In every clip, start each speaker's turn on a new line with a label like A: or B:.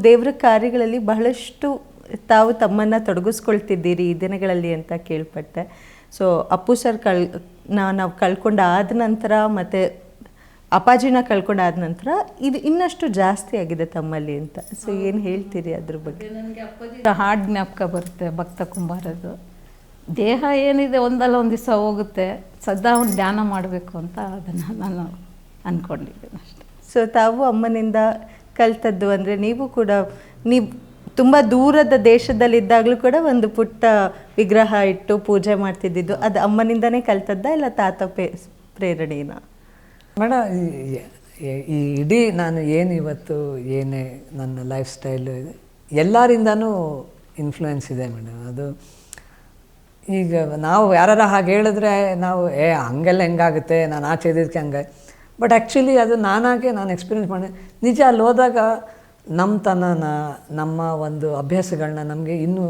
A: ದೇವ್ರ ಕಾರ್ಯಗಳಲ್ಲಿ ಬಹಳಷ್ಟು ತಾವು ತಮ್ಮನ್ನು ತೊಡಗಿಸ್ಕೊಳ್ತಿದ್ದೀರಿ ಈ ದಿನಗಳಲ್ಲಿ ಅಂತ ಕೇಳ್ಪಟ್ಟೆ. ಸೊ ಅಪ್ಪು ಸರ್ ನಾವು ಕಳ್ಕೊಂಡಾದ ನಂತರ ಮತ್ತು ಅಪ್ಪಾಜಿನ ಕಳ್ಕೊಂಡಾದ ನಂತರ ಇದು ಇನ್ನಷ್ಟು ಜಾಸ್ತಿ ಆಗಿದೆ ತಮ್ಮಲ್ಲಿ ಅಂತ. ಸೊ ಏನು ಹೇಳ್ತೀರಿ ಅದ್ರ ಬಗ್ಗೆ?
B: ನನಗೆ ಅಪ್ಪಾಜಿ ಹಾಡು ಜ್ಞಾಪಕ ಬರುತ್ತೆ, ಭಕ್ತ ಕುಂಬಾರದು. ದೇಹ ಏನಿದೆ ಒಂದಲ್ಲ ಒಂದು ದಿವಸ ಹೋಗುತ್ತೆ, ಸದಾ ಒಂದು ಧ್ಯಾನ ಮಾಡಬೇಕು ಅಂತ ಅದನ್ನು ನಾನು ಅಂದ್ಕೊಂಡಿದ್ದೀನಿ ಅಷ್ಟೆ.
A: ಸೊ ತಾವು ಅಮ್ಮನಿಂದ ಕಲ್ತದ್ದು ಅಂದರೆ ನೀವು ತುಂಬ ದೂರದ ದೇಶದಲ್ಲಿದ್ದಾಗಲೂ ಕೂಡ ಒಂದು ಪುಟ್ಟ ವಿಗ್ರಹ ಇಟ್ಟು ಪೂಜೆ ಮಾಡ್ತಿದ್ದಿದ್ದು ಅದು ಅಮ್ಮನಿಂದನೇ ಕಲ್ತದ್ದ ಇಲ್ಲ ತಾತ ಪ್ರೇರಣೆನ?
C: ಮೇಡಮ್, ಈ ಇಡೀ ನಾನು ಏನು ಇವತ್ತು ಏನೇ ನನ್ನ ಲೈಫ್ ಸ್ಟೈಲು ಇದೆ ಎಲ್ಲರಿಂದನೂ ಇನ್ಫ್ಲೂಯೆನ್ಸ್ ಇದೆ ಮೇಡಮ್. ಅದು ಈಗ ನಾವು ಯಾರು ಹಾಗೆ ಹೇಳಿದ್ರೆ ನಾವು ಹಂಗೆಲ್ಲ ಹೆಂಗಾಗುತ್ತೆ, ನಾನು ಆಚೆ ಇದ್ದಿದ್ದಕ್ಕೆ ಹಂಗೆ. ಬಟ್ ಆ್ಯಕ್ಚುಲಿ ಅದು ನಾನು ಎಕ್ಸ್ಪೀರಿಯೆನ್ಸ್ ಮಾಡಿ ನಿಜ ಅಲ್ಲಿ ಹೋದಾಗ ನಮ್ಮ ಒಂದು ಅಭ್ಯಾಸಗಳನ್ನ ನಮಗೆ ಇನ್ನೂ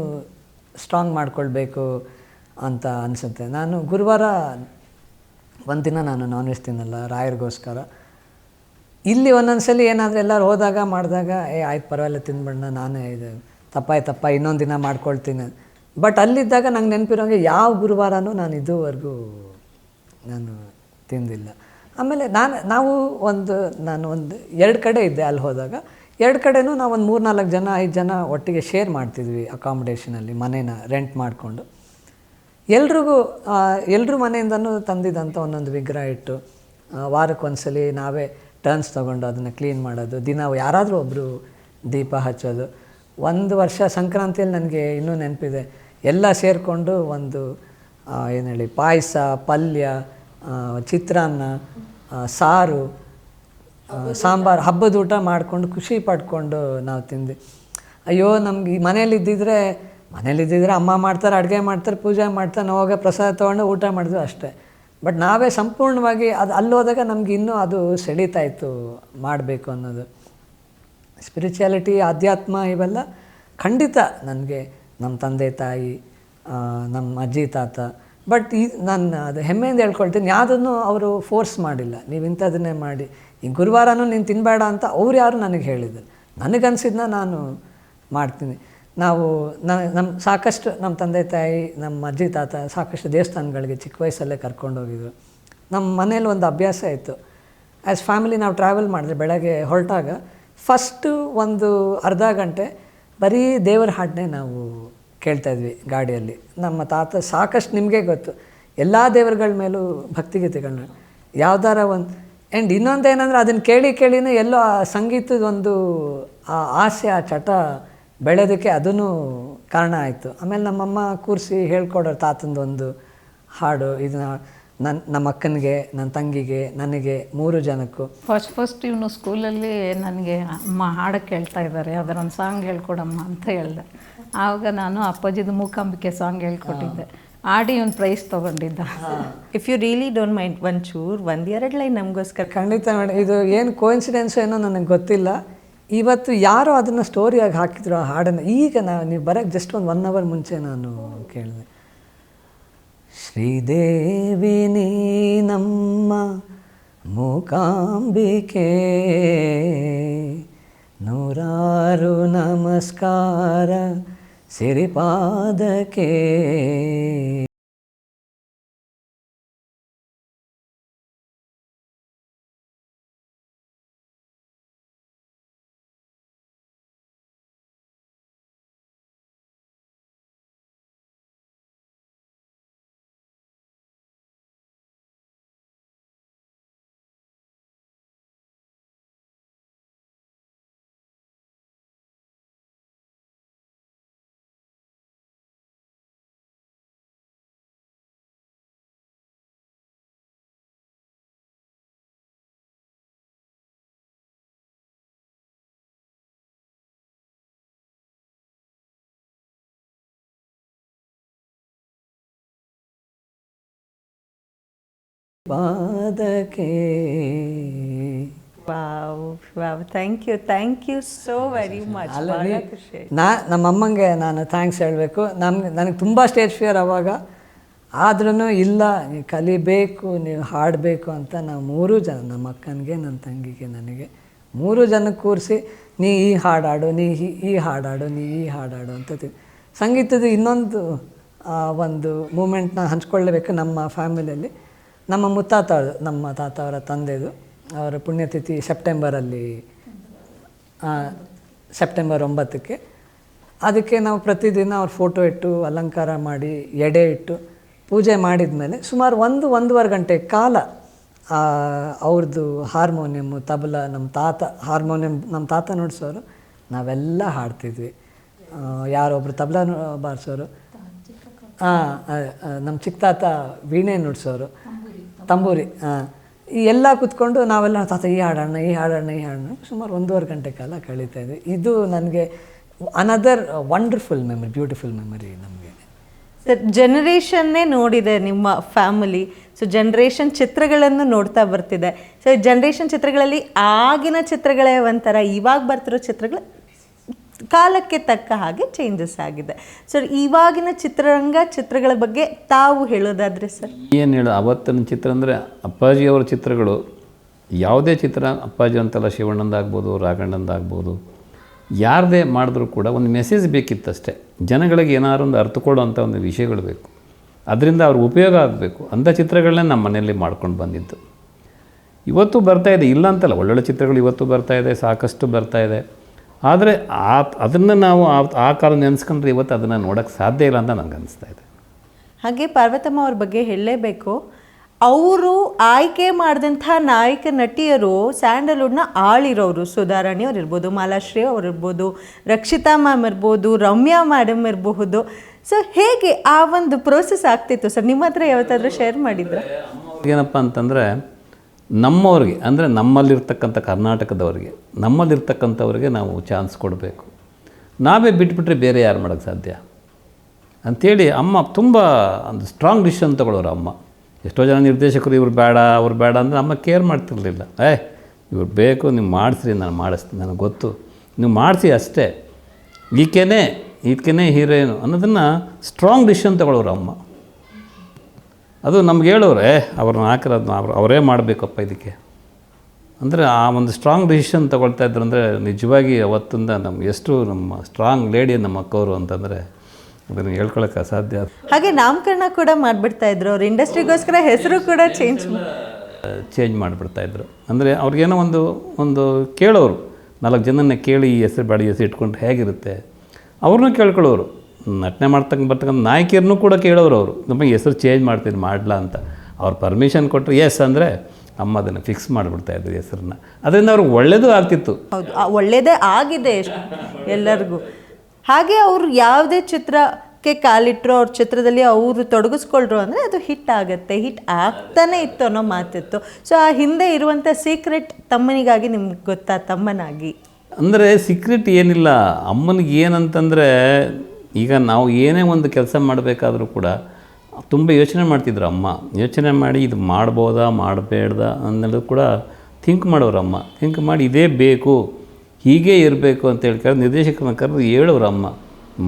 C: ಸ್ಟ್ರಾಂಗ್ ಮಾಡ್ಕೊಳ್ಬೇಕು ಅಂತ ಅನಿಸುತ್ತೆ. ನಾನು ಗುರುವಾರ ಒಂದಿನ ನಾನು ನಾನ್ ವೆಜ್ ತಿನ್ನಲ್ಲ ರಾಯರಿಗೋಸ್ಕರ. ಇಲ್ಲಿ ಒಂದೊಂದ್ಸಲಿ ಏನಾದರೂ ಎಲ್ಲರೂ ಹೋದಾಗ ಮಾಡಿದಾಗ ಆಯ್ತು ಪರವಾಗಿಲ್ಲ ತಿಂದ್ಬಿಡೋಣ, ನಾನೇ ಇದು ತಪ್ಪ ಇನ್ನೊಂದು ದಿನ ಮಾಡ್ಕೊಳ್ತೀನಿ. ಬಟ್ ಅಲ್ಲಿದ್ದಾಗ ನಂಗೆ ನೆನಪಿರೋಂಗೆ ಯಾವ ಗುರುವಾರನೂ ನಾನು ಇದುವರೆಗೂ ನಾನು ತಿಂದಿಲ್ಲ. ಆಮೇಲೆ ನಾನು ಒಂದು 2 ಕಡೆ ಇದ್ದೆ ಅಲ್ಲಿ ಹೋದಾಗ. 2 ಕಡೆನೂ ನಾವು ಒಂದು 3-4 ಜನ 5 ಜನ ಒಟ್ಟಿಗೆ ಶೇರ್ ಮಾಡ್ತಿದ್ವಿ ಅಕಾಮಿಡೇಷನಲ್ಲಿ, ಮನೇನ ರೆಂಟ್ ಮಾಡಿಕೊಂಡು. ಎಲ್ರ ಮನೆಯಿಂದನೂ ತಂದಿದ್ದಂಥ ಒಂದೊಂದು ವಿಗ್ರಹ ಇಟ್ಟು ವಾರಕ್ಕೊಂದ್ಸಲಿ ನಾವೇ ಟರ್ನ್ಸ್ ತೊಗೊಂಡು ಅದನ್ನು ಕ್ಲೀನ್ ಮಾಡೋದು, ದಿನ ಯಾರಾದರೂ ಒಬ್ಬರು ದೀಪ ಹಚ್ಚೋದು. ಒಂದು ವರ್ಷ ಸಂಕ್ರಾಂತಿಯಲ್ಲಿ ನನಗೆ ಇನ್ನೂ ನೆನಪಿದೆ, ಎಲ್ಲ ಸೇರಿಕೊಂಡು ಒಂದು ಏನು ಹೇಳಿ ಪಾಯಸ, ಪಲ್ಯ, ಚಿತ್ರಾನ್ನ, ಸಾರು, ಸಾಂಬಾರು, ಹಬ್ಬದ ಊಟ ಮಾಡಿಕೊಂಡು ಖುಷಿ ಪಡ್ಕೊಂಡು ನಾವು ತಿಂದ್ವಿ. ಅಯ್ಯೋ ನಮ್ಗೆ ಈ ಮನೇಲಿದ್ದಿದ್ರೆ ಅಮ್ಮ ಮಾಡ್ತಾರೆ, ಅಡುಗೆ ಮಾಡ್ತಾರೆ, ಪೂಜೆ ಮಾಡ್ತಾರೆ, ನಾವು ಹೋಗಿ ಪ್ರಸಾದ ತೊಗೊಂಡು ಊಟ ಮಾಡಿದ್ವಿ ಅಷ್ಟೇ. ಬಟ್ ನಾವೇ ಸಂಪೂರ್ಣವಾಗಿ ಅಲ್ಲಿ ಹೋದಾಗ ನಮ್ಗೆ ಇನ್ನೂ ಅದು ಸೆಳೀತಾಯಿತ್ತು ಮಾಡಬೇಕು ಅನ್ನೋದು. ಸ್ಪಿರಿಚುಯಾಲಿಟಿ, ಆಧ್ಯಾತ್ಮ ಇವೆಲ್ಲ ಖಂಡಿತ ನನಗೆ ನಮ್ಮ ತಂದೆ ತಾಯಿ, ನಮ್ಮ ಅಜ್ಜಿ ತಾತ. ಬಟ್ ನಾನು ಅದು ಹೆಮ್ಮೆಯಿಂದ ಹೇಳ್ಕೊಳ್ತೀನಿ, ಯಾವುದನ್ನು ಅವರು ಫೋರ್ಸ್ ಮಾಡಿಲ್ಲ, ನೀವು ಇಂಥದನ್ನೇ ಮಾಡಿ, ಈ ಗುರುವಾರನೂ ನೀನು ತಿನ್ನಬೇಡ ಅಂತ ಅವ್ರು ಯಾರು ನನಗೆ ಹೇಳಿದ್ರು. ನನಗನ್ಸಿದ್ದನ್ನ ನಾನು ಮಾಡ್ತೀನಿ. ನಮ್ಮ ಸಾಕಷ್ಟು ನಮ್ಮ ತಂದೆ ತಾಯಿ, ನಮ್ಮ ಅಜ್ಜಿ ತಾತ ಸಾಕಷ್ಟು ದೇವಸ್ಥಾನಗಳಿಗೆ ಚಿಕ್ಕ ವಯಸ್ಸಲ್ಲೇ ಕರ್ಕೊಂಡೋಗಿದ್ರು. ನಮ್ಮ ಮನೇಲಿ ಒಂದು ಅಭ್ಯಾಸ ಇತ್ತು, ಆ್ಯಸ್ ಫ್ಯಾಮಿಲಿ ನಾವು ಟ್ರಾವೆಲ್ ಮಾಡಿದ್ರೆ ಬೆಳಗ್ಗೆ ಹೊರಟಾಗ ಫಸ್ಟು ಒಂದು ಅರ್ಧ ಗಂಟೆ ಬರೀ ದೇವರ ಹಾಡನ್ನೇ ನಾವು ಕೇಳ್ತಾಯಿದ್ವಿ ಗಾಡಿಯಲ್ಲಿ. ನಮ್ಮ ತಾತ ಸಾಕಷ್ಟು ನಿಮಗೆ ಗೊತ್ತು ಎಲ್ಲ ದೇವರುಗಳ ಮೇಲೂ ಭಕ್ತಿಗೀತೆಗಳನ್ನ ಯಾವ್ದಾರ ಒಂದು. ಆ್ಯಂಡ್ ಇನ್ನೊಂದೇನೆಂದರೆ ಅದನ್ನು ಕೇಳಿನೇ ಎಲ್ಲೋ ಆ ಸಂಗೀತದೊಂದು ಆ ಆಸೆ, ಆ ಚಟ ಬೆಳೆಯೋದಕ್ಕೆ ಅದೂ ಕಾರಣ ಆಯಿತು. ಆಮೇಲೆ ನಮ್ಮಮ್ಮ ಕೂರಿಸಿ ಹೇಳ್ಕೊಡೋರು ತಾತಂದೊಂದು ಹಾಡು, ಇದನ್ನ ನಮ್ಮ ಅಕ್ಕನಿಗೆ, ನನ್ನ ತಂಗಿಗೆ, ನನಗೆ 3 ಜನಕ್ಕೂ.
B: ಫಸ್ಟ್ ಇವನು ಸ್ಕೂಲಲ್ಲಿ ನನಗೆ ಅಮ್ಮ ಹಾಡಕ್ಕೆ ಹೇಳ್ತಾ ಇದ್ದಾರೆ, ಅದರೊಂದು ಸಾಂಗ್ ಹೇಳ್ಕೊಡಮ್ಮ ಅಂತ ಹೇಳಿದೆ. ಆವಾಗ ನಾನು ಅಪ್ಪಾಜಿದು ಮೂಕಾಂಬಿಕೆ ಸಾಂಗ್ ಹೇಳ್ಕೊಟ್ಟಿದ್ದೆ, ಆಡಿ ಒಂದು ಪ್ರೈಸ್ ತೊಗೊಂಡಿದ್ದ.
A: If you really don't mind ಒಂಚೂರು 1-2 ಲೈನ್ ನಮಗೋಸ್ಕರ.
C: ಖಂಡಿತ ಮೇಡಮ್, ಇದು ಏನು ಕೋಇನ್ಸಿಡೆನ್ಸ್ ಏನೋ ನನಗೆ ಗೊತ್ತಿಲ್ಲ. ಇವತ್ತು ಯಾರೋ ಅದನ್ನು ಸ್ಟೋರಿಯಾಗಿ ಹಾಕಿದ್ರು ಆ ಹಾಡನ್ನು. ಈಗ ನೀವು ಬರೋಕ್ಕೆ ಜಸ್ಟ್ ಒಂದು 1 ಅವರ್ ಮುಂಚೆ ನಾನು ಕೇಳಿದೆ. ಶ್ರೀದೇವಿ ನೀ ನಮ್ಮ ಮೂಕಾಂಬಿಕೆ, 100 ನಮಸ್ಕಾರ ಸಿರಿಪಾದಕ್ಕೆ. ಪಾದಕ್ಕೆ.
A: Wow, thank you so very much.
C: ನಮ್ಮಮ್ಮಂಗೆ ನಾನು ಥ್ಯಾಂಕ್ಸ್ ಹೇಳಬೇಕು. ನನಗೆ ತುಂಬ ಸ್ಟೇಜ್ ಫಿಯರ್ ಅವಾಗ. ಆದ್ರೂ ಇಲ್ಲ, ನೀವು ಕಲಿಬೇಕು, ನೀವು ಹಾಡಬೇಕು ಅಂತ ನಾವು 3 ಜನ, ನಮ್ಮ ಅಕ್ಕನಿಗೆ, ನನ್ನ ತಂಗಿಗೆ, ನನಗೆ 3 ಜನಕ್ಕೆ ಕೂರಿಸಿ ನೀ ಈ ಹಾಡಾಡು, ನೀ ಈ ಹಾಡಾಡು, ನೀ ಈ ಹಾಡಾಡು ಅಂತ ಸಂಗೀತದ ಇನ್ನೊಂದು ಒಂದು ಮೂಮೆಂಟ್ನ ಹಂಚ್ಕೊಳ್ಳೇಬೇಕು ನಮ್ಮ ಫ್ಯಾಮಿಲಿಯಲ್ಲಿ. ನಮ್ಮ ತಾತ ಅವರ ತಂದೆದು ಅವರ ಪುಣ್ಯತಿಥಿ ಸೆಪ್ಟೆಂಬರಲ್ಲಿ, ಸೆಪ್ಟೆಂಬರ್ 9ಕ್ಕೆ. ಅದಕ್ಕೆ ನಾವು ಪ್ರತಿದಿನ ಅವ್ರ ಫೋಟೋ ಇಟ್ಟು ಅಲಂಕಾರ ಮಾಡಿ ಎಡೆ ಇಟ್ಟು ಪೂಜೆ ಮಾಡಿದ ಮೇಲೆ ಸುಮಾರು 1-1.5 ಗಂಟೆ ಕಾಲ ಅವ್ರದ್ದು ಹಾರ್ಮೋನಿಯಮ್ಮು, ತಬಲ, ನಮ್ಮ ತಾತ ನುಡಿಸೋರು, ನಾವೆಲ್ಲ ಹಾಡ್ತಿದ್ವಿ. ಯಾರೊಬ್ಬರು ತಬಲ ಬಾರಿಸೋರು, ನಮ್ಮ ಚಿಕ್ಕ ತಾತ ವೀಣೆ ನುಡಿಸೋರು, ತಂಬೂರಿ, ಈ ಎಲ್ಲ ಕೂತ್ಕೊಂಡು ನಾವೆಲ್ಲ ತಾತ ಈ ಹಾಡೋಣ ಸುಮಾರು 1.5 ಗಂಟೆ ಕಾಲ ಕಳೀತಾ ಇದ್ವಿ. ಇದು ನನಗೆ another wonderful memory, beautiful memory ನಮಗೆ.
A: ಸರ್, ಜನರೇಷನ್ನೇ ನೋಡಿದೆ ನಿಮ್ಮ ಫ್ಯಾಮಿಲಿ. ಸೊ ಜನ್ರೇಷನ್ ಚಿತ್ರಗಳನ್ನು ನೋಡ್ತಾ ಬರ್ತಿದೆ. ಸೊ ಜನ್ರೇಷನ್ ಚಿತ್ರಗಳಲ್ಲಿ ಆಗಿನ ಚಿತ್ರಗಳೇ ಒಂಥರ, ಇವಾಗ ಬರ್ತಿರೋ ಚಿತ್ರಗಳು ಕಾಲಕ್ಕೆ ತಕ್ಕ ಹಾಗೆ ಚೇಂಜಸ್ ಆಗಿದೆ. ಸರ್, ಇವಾಗಿನ ಚಿತ್ರಗಳ ಬಗ್ಗೆ ತಾವು ಹೇಳೋದಾದರೆ ಸರ್?
D: ಏನು ಹೇಳೋ, ಅವತ್ತಿನ ಚಿತ್ರ ಅಂದರೆ ಅಪ್ಪಾಜಿಯವರ ಚಿತ್ರಗಳು, ಯಾವುದೇ ಚಿತ್ರ ಅಪ್ಪಾಜಿ ಅಂತಲ್ಲ, ಶಿವಣ್ಣಂದಾಗ್ಬೋದು, ರಾಘಣ್ಣಂದಾಗ್ಬೋದು, ಯಾರದೇ ಮಾಡಿದ್ರೂ ಕೂಡ ಒಂದು ಮೆಸೇಜ್ ಬೇಕಿತ್ತಷ್ಟೇ. ಜನಗಳಿಗೆ ಏನಾದ್ರು ಒಂದು ಅರ್ಥ ಕೊಡೋವಂಥ ಒಂದು ವಿಷಯಗಳು ಬೇಕು, ಅದರಿಂದ ಅವ್ರಿಗೆ ಉಪಯೋಗ ಆಗಬೇಕು. ಅಂಥ ಚಿತ್ರಗಳನ್ನೇ ನಮ್ಮ ಮನೆಯಲ್ಲಿ ಮಾಡ್ಕೊಂಡು ಬಂದಿದ್ದು. ಇವತ್ತು ಬರ್ತಾಯಿದೆ, ಇಲ್ಲ ಅಂತಲ್ಲ, ಒಳ್ಳೊಳ್ಳೆ ಚಿತ್ರಗಳು ಇವತ್ತು ಬರ್ತಾಯಿದೆ, ಸಾಕಷ್ಟು ಬರ್ತಾಯಿದೆ. ಆದರೆ ಅದನ್ನು ನಾವು ಆ ಕಾಲ ನೆನೆಸ್ಕೊಂಡ್ರೆ ಇವತ್ತು ಅದನ್ನು ನೋಡೋಕ್ಕೆ ಸಾಧ್ಯ ಇಲ್ಲ ಅಂತ ನನಗೆ ಅನಿಸ್ತಾ ಇದೆ.
A: ಹಾಗೆ ಪಾರ್ವತಮ್ಮ ಅವ್ರ ಬಗ್ಗೆ ಹೇಳಲೇಬೇಕು. ಅವರು ಆಯ್ಕೆ ಮಾಡಿದಂಥ ನಾಯಕ ನಟಿಯರು ಸ್ಯಾಂಡಲ್ವುಡ್ನ ಆಳಿರೋರು. ಸುಧಾರಾಣಿ ಅವ್ರು ಇರ್ಬೋದು, ಮಾಲಾಶ್ರೀ ಅವ್ರು ಇರ್ಬೋದು, ರಕ್ಷಿತಾ ಮ್ಯಾಮ್ ಇರ್ಬೋದು, ರಮ್ಯಾ ಮೇಡಮ್ ಇರಬಹುದು. ಸೊ ಹೇಗೆ ಆ ಒಂದು ಪ್ರೋಸೆಸ್ ಆಗ್ತಿತ್ತು ಸರ್? ನಿಮ್ಮ ಹತ್ರ ಯಾವತ್ತಾದರೂ ಶೇರ್ ಮಾಡಿದ್ರೆ?
D: ಏನಪ್ಪ ಅಂತಂದರೆ, ನಮ್ಮವ್ರಿಗೆ ಅಂದರೆ ನಮ್ಮಲ್ಲಿರ್ತಕ್ಕಂಥ ಕರ್ನಾಟಕದವ್ರಿಗೆ, ನಮ್ಮಲ್ಲಿರ್ತಕ್ಕಂಥವ್ರಿಗೆ ನಾವು ಚಾನ್ಸ್ ಕೊಡಬೇಕು. ನಾವೇ ಬಿಟ್ಬಿಟ್ರೆ ಬೇರೆ ಯಾರು ಮಾಡೋಕ್ಕೆ ಸಾಧ್ಯ ಅಂಥೇಳಿ ಅಮ್ಮ ತುಂಬ ಒಂದು ಸ್ಟ್ರಾಂಗ್ ಡಿಸಿಷನ್ ತೊಗೊಳ್ಳೋರು ಅಮ್ಮ. ಎಷ್ಟೋ ಜನ ನಿರ್ದೇಶಕರು ಇವ್ರು ಬೇಡ ಅವ್ರು ಬೇಡ ಅಂದರೆ ಅಮ್ಮ ಕೇರ್ ಮಾಡ್ತಿರಲಿಲ್ಲ. ಇವ್ರು ಬೇಕು, ನೀವು ಮಾಡಿಸ್ರಿ, ನಾನು ಮಾಡಿಸ್ತೀನಿ, ನನಗೆ ಗೊತ್ತು, ನೀವು ಮಾಡಿಸಿ ಅಷ್ಟೇ, ಈಕೆನೇ ಹೀರೋಯಿನು ಅನ್ನೋದನ್ನು ಸ್ಟ್ರಾಂಗ್ ಡಿಸಿಷನ್ ತೊಗೊಳ್ಳೋರು ಅಮ್ಮ. ಅದು ನಮ್ಗೆ ಹೇಳೋರು, ಅವ್ರನ್ನ ಹಾಕಿರೋದು ಅವರೇ ಮಾಡಬೇಕಪ್ಪ ಇದಕ್ಕೆ ಅಂದರೆ ಆ ಒಂದು ಸ್ಟ್ರಾಂಗ್ ಡಿಸಿಷನ್ ತೊಗೊಳ್ತಾ ಇದ್ರು. ಅಂದರೆ ನಿಜವಾಗಿ ಅವತ್ತಿಂದ ನಮ್ಗೆ ಎಷ್ಟು ನಮ್ಮ ಸ್ಟ್ರಾಂಗ್ ಲೇಡಿ ನಮ್ಮ ಅಕ್ಕವರು ಅಂತಂದರೆ ಅದನ್ನು ಹೇಳ್ಕೊಳಕ್ಕೆ ಅಸಾಧ್ಯ.
A: ಹಾಗೆ ನಾಮಕರಣ ಕೂಡ ಮಾಡಿಬಿಡ್ತಾ ಇದ್ರು ಅವ್ರು, ಇಂಡಸ್ಟ್ರಿಗೋಸ್ಕರ ಹೆಸರು ಕೂಡ ಚೇಂಜ್ ಮಾಡಿಬಿಡ್ತಾಯಿದ್ರು. ಅಂದರೆ ಅವ್ರಿಗೇನೋ ಒಂದು ಕೇಳೋರು, 4 ಜನನ್ನ ಕೇಳಿ ಈ ಹೆಸರು ಬೇಡ, ಈ ಹೆಸರು ಇಟ್ಕೊಂಡ್ರೆ ಹೇಗಿರುತ್ತೆ ಅವ್ರನ್ನೂ ಕೇಳ್ಕೊಳ್ಳೋರು. ನಟನೆ ಬರ್ತಕ್ಕಂಥ ನಾಯಕಿಯರನ್ನೂ ಕೂಡ ಕೇಳೋರು ಅವರು, ನಮಗೆ ಹೆಸರು ಚೇಂಜ್ ಮಾಡ್ತೀನಿ ಮಾಡಲಾ ಅಂತ. ಅವ್ರು ಪರ್ಮಿಷನ್ ಕೊಟ್ಟರು ಎಸ್ ಅಂದರೆ ಅಮ್ಮ ಅದನ್ನು ಫಿಕ್ಸ್ ಮಾಡಿಬಿಡ್ತಾಯಿದ್ರು ಹೆಸರನ್ನ. ಅದರಿಂದ ಅವ್ರಿಗೆ ಒಳ್ಳೆಯದು ಆಗ್ತಿತ್ತು. ಹೌದು, ಒಳ್ಳೆಯದೇ ಆಗಿದೆ ಎಲ್ಲರಿಗೂ. ಹಾಗೆ ಅವರು ಯಾವುದೇ ಚಿತ್ರಕ್ಕೆ ಕಾಲಿಟ್ಟರು, ಅವ್ರ ಚಿತ್ರದಲ್ಲಿ ಅವರು ತೊಡಗಿಸ್ಕೊಳ್ರು ಅಂದರೆ ಅದು ಹಿಟ್ ಆಗುತ್ತೆ, ಹಿಟ್ ಆಗ್ತಾನೆ ಇತ್ತು ಅನ್ನೋ ಮಾತಿತ್ತು. ಸೊ ಆ ಹಿಂದೆ ಇರುವಂಥ ಸೀಕ್ರೆಟ್ ತಮ್ಮನಿಗಾಗಿ ನಿಮ್ಗೆ ಗೊತ್ತಾ? ತಮ್ಮನಾಗಿ
D: ಅಂದರೆ ಸೀಕ್ರೆಟ್ ಏನಿಲ್ಲ. ಅಮ್ಮನಿಗೆ ಏನಂತಂದರೆ, ಈಗ ನಾವು ಏನೇ ಒಂದು ಕೆಲಸ ಮಾಡಬೇಕಾದ್ರೂ ಕೂಡ ತುಂಬ ಯೋಚನೆ ಮಾಡ್ತಿದ್ರು ಅಮ್ಮ. ಯೋಚನೆ ಮಾಡಿ ಇದು ಮಾಡ್ಬೋದಾ ಮಾಡಬೇಡ್ದ ಅನ್ನೋದು ಕೂಡ ಥಿಂಕ್ ಮಾಡೋರು ಅಮ್ಮ. ಥಿಂಕ್ ಮಾಡಿ ಇದೇ ಬೇಕು, ಹೀಗೆ ಇರಬೇಕು ಅಂತ ಹೇಳ್ಕೊಂಡು ನಿರ್ದೇಶಕರನ್ನ ಕರೆದು ಹೇಳೋರು ಅಮ್ಮ,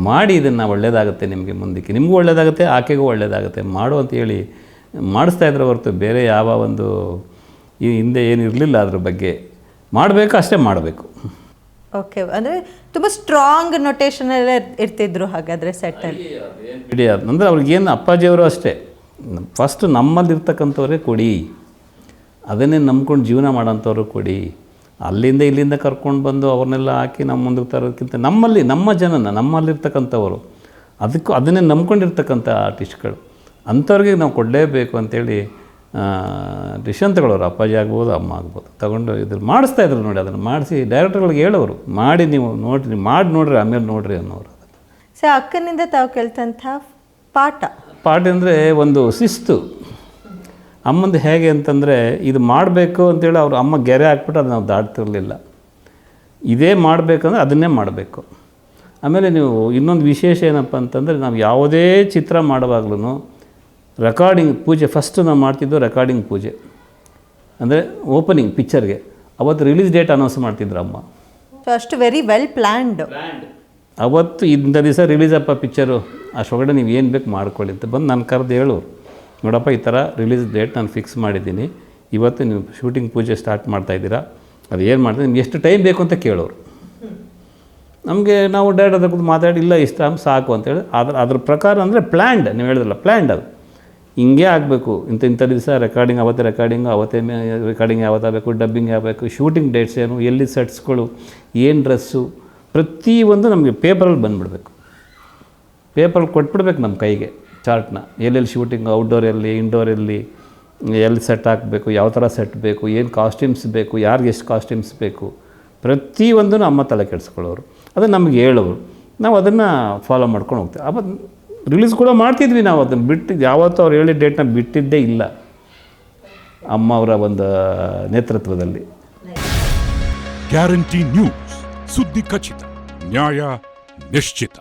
D: ಮಾಡಿ ಇದನ್ನು ಒಳ್ಳೆಯದಾಗುತ್ತೆ, ನಿಮಗೆ ಮುಂದಕ್ಕೆ ನಿಮಗೂ ಒಳ್ಳೆಯದಾಗುತ್ತೆ, ಆಕೆಗೂ ಒಳ್ಳೆಯದಾಗುತ್ತೆ ಮಾಡು ಅಂತ ಹೇಳಿ ಮಾಡಿಸ್ತಾಯಿದ್ರು ಹೊರತು ಬೇರೆ ಯಾವ ಒಂದು ಈ ಹಿಂದೆ ಏನಿರಲಿಲ್ಲ. ಅದ್ರ ಬಗ್ಗೆ ಮಾಡಬೇಕು, ಅಷ್ಟೇ ಮಾಡಬೇಕು.
A: ಓಕೆ, ಅಂದರೆ ತುಂಬ ಸ್ಟ್ರಾಂಗ್ ನೊಟೇಷನಲ್ಲೇ ಇರ್ತಿದ್ರು ಹಾಗಾದರೆ ಸೆಟ್ಟಲ್ಲಿ.
D: ಅಂದರೆ ಅವ್ರಿಗೇನು ಅಪ್ಪಾಜಿಯವರು ಅಷ್ಟೇ, ಫಸ್ಟ್ ನಮ್ಮಲ್ಲಿರ್ತಕ್ಕಂಥವ್ರೇ ಕೊಡಿ, ಅದನ್ನೇ ನಂಬ್ಕೊಂಡು ಜೀವನ ಮಾಡೋಂಥವ್ರು ಕೊಡಿ. ಅಲ್ಲಿಂದ ಇಲ್ಲಿಂದ ಕರ್ಕೊಂಡು ಬಂದು ಅವ್ರನ್ನೆಲ್ಲ ಹಾಕಿ ನಮ್ಮ ಮುಂದಕ್ಕೆ ತರೋದಕ್ಕಿಂತ ನಮ್ಮ ಜನನ ನಮ್ಮಲ್ಲಿರ್ತಕ್ಕಂಥವರು ಅದನ್ನೇ ನಂಬ್ಕೊಂಡಿರ್ತಕ್ಕಂಥ ಆರ್ಟಿಸ್ಟ್ಗಳು ಅಂಥವ್ರಿಗೆ ನಾವು ಕೊಡಲೇಬೇಕು ಅಂಥೇಳಿ ಡಿಸಿಷನ್ ತಗೊಳ್ಳೋರು. ಅಪ್ಪಾಜಿ ಆಗ್ಬೋದು, ಅಮ್ಮ ಆಗ್ಬೋದು, ತಗೊಂಡು ಇದ್ರ ಮಾಡಿಸ್ತಾಯಿದ್ರು ನೋಡಿ. ಅದನ್ನು ಮಾಡಿಸಿ ಡೈರೆಕ್ಟರ್ಗಳಿಗೆ ಹೇಳೋರು, ಮಾಡಿ ನೀವು ನೋಡಿರಿ, ಮಾಡಿ ನೋಡ್ರಿ, ಆಮೇಲೆ ನೋಡ್ರಿ ಅನ್ನೋರು.
A: ಸೊ ಅಕ್ಕನಿಂದ ತಾವು ಕಲಿತಂಥ ಪಾಠ
D: ಅಂದರೆ ಒಂದು ಶಿಸ್ತು. ಅಮ್ಮಂದು ಹೇಗೆ ಅಂತಂದರೆ, ಇದು ಮಾಡಬೇಕು ಅಂತೇಳಿ ಅವರು ಅಮ್ಮ ಗೆರೆ ಹಾಕ್ಬಿಟ್ಟು ಅದು ನಾವು ದಾಟ್ತಿರಲಿಲ್ಲ. ಇದೇ ಮಾಡಬೇಕಂದ್ರೆ ಅದನ್ನೇ ಮಾಡಬೇಕು. ಆಮೇಲೆ ನೀವು ಇನ್ನೊಂದು ವಿಶೇಷ ಏನಪ್ಪ ಅಂತಂದರೆ, ನಾವು ಯಾವುದೇ ಚಿತ್ರ ಮಾಡುವಾಗ್ಲೂ ರೆಕಾರ್ಡಿಂಗ್ ಪೂಜೆ ಫಸ್ಟು ನಾವು ಮಾಡ್ತಿದ್ದು ರೆಕಾರ್ಡಿಂಗ್ ಪೂಜೆ. ಅಂದರೆ ಓಪನಿಂಗ್ ಪಿಕ್ಚರ್ಗೆ ಅವತ್ತು ರಿಲೀಸ್ ಡೇಟ್ ಅನೌನ್ಸ್ ಮಾಡ್ತಿದ್ರು ಅಮ್ಮ.
A: ಸೊ ಅಷ್ಟು ವೆರಿ ವೆಲ್ ಪ್ಲ್ಯಾಂಡ್.
D: ಅವತ್ತು ಇಂಥ ದಿವಸ ರಿಲೀಸ್ ಅಪ್ಪ ಪಿಕ್ಚರು, ಅಷ್ಟೊಳಗಡೆ ನೀವು ಏನು ಬೇಕು ಮಾಡ್ಕೊಳ್ಳಿ ಅಂತ ಬಂದು ನಾನು ಕರೆದು ಹೇಳೋರು, ನೋಡಪ್ಪ ಈ ಥರ ರಿಲೀಸ್ ಡೇಟ್ ನಾನು ಫಿಕ್ಸ್ ಮಾಡಿದ್ದೀನಿ, ಇವತ್ತು ನೀವು ಶೂಟಿಂಗ್ ಪೂಜೆ ಸ್ಟಾರ್ಟ್ ಮಾಡ್ತಾಯಿದ್ದೀರಾ, ಅದು ಏನು ಮಾಡ್ತಾರೆ, ನಿಮ್ಗೆ ಎಷ್ಟು ಟೈಮ್ ಬೇಕು ಅಂತ ಕೇಳೋರು. ನಮಗೆ ನಾವು ಡೈರೆಕ್ಟ್ ಅದ್ರ ಕೂತು ಮಾತಾಡಿ ಇಲ್ಲ ಇಷ್ಟ ಸಾಕು ಅಂತೇಳಿ ಅದ್ರ ಪ್ರಕಾರ ಅಂದರೆ ಪ್ಲ್ಯಾಂಡ್, ನೀವು ಹೇಳಿದ್ರಲ್ಲ ಪ್ಲ್ಯಾಂಡ್, ಅದು ಹಿಂಗೆ ಆಗಬೇಕು, ಇಂಥ ದಿವಸ ರೆಕಾರ್ಡಿಂಗ್ ಅವತ್ತೇ ರೆಕಾರ್ಡಿಂಗು, ಅವತ್ತೇ ರೆಕಾರ್ಡಿಂಗ್ ಯಾವತ್ತಾಗಬೇಕು, ಡಬ್ಬಿಂಗ್ ಆಗಬೇಕು, ಶೂಟಿಂಗ್ ಡೇಟ್ಸ್ ಏನು, ಎಲ್ಲಿ ಸೆಟ್ಸ್ಗಳು, ಏನು ಡ್ರೆಸ್ಸು, ಪ್ರತಿಯೊಂದು ನಮಗೆ ಪೇಪರಲ್ಲಿ ಬಂದುಬಿಡ್ಬೇಕು. ಪೇಪರಲ್ಲಿ ಕೊಟ್ಬಿಡ್ಬೇಕು ನಮ್ಮ ಕೈಗೆ ಚಾರ್ಟ್ನ, ಎಲ್ಲೆಲ್ಲಿ ಶೂಟಿಂಗ್, ಔಟ್ಡೋರಲ್ಲಿ, ಇಂಡೋರಲ್ಲಿ, ಎಲ್ಲಿ ಸೆಟ್ ಹಾಕಬೇಕು, ಯಾವ ಥರ ಸೆಟ್ ಬೇಕು, ಏನು ಕಾಸ್ಟ್ಯೂಮ್ಸ್ ಬೇಕು, ಯಾರಿಗೆ ಎಷ್ಟು ಕಾಸ್ಟ್ಯೂಮ್ಸ್ ಬೇಕು, ಪ್ರತಿಯೊಂದೂ ಅಮ್ಮ ತಲೆ ಕೆಡಿಸ್ಕೊಳ್ಳೋರು. ಅದನ್ನು ನಮಗೆ ಹೇಳೋರು, ನಾವು ಅದನ್ನು ಫಾಲೋ ಮಾಡ್ಕೊಂಡು ಹೋಗ್ತೀವಿ. ಅವತ್ತು ರಿಲೀಸ್ ಕೂಡ ಮಾಡ್ತಿದ್ವಿ, ನಾವು ಅದನ್ನು ಬಿಟ್ಟಿದ್ದು ಯಾವತ್ತೂ ಅವ್ರು ಹೇಳಿದ ಡೇಟ್ನ ಬಿಟ್ಟಿದ್ದೇ ಇಲ್ಲ ಅಮ್ಮ ಅವರ ಒಂದು ನೇತೃತ್ವದಲ್ಲಿ.
E: ಗ್ಯಾರಂಟಿ ನ್ಯೂಸ್, ಸುದ್ದಿ ಖಚಿತ, ನ್ಯಾಯ ನಿಶ್ಚಿತ.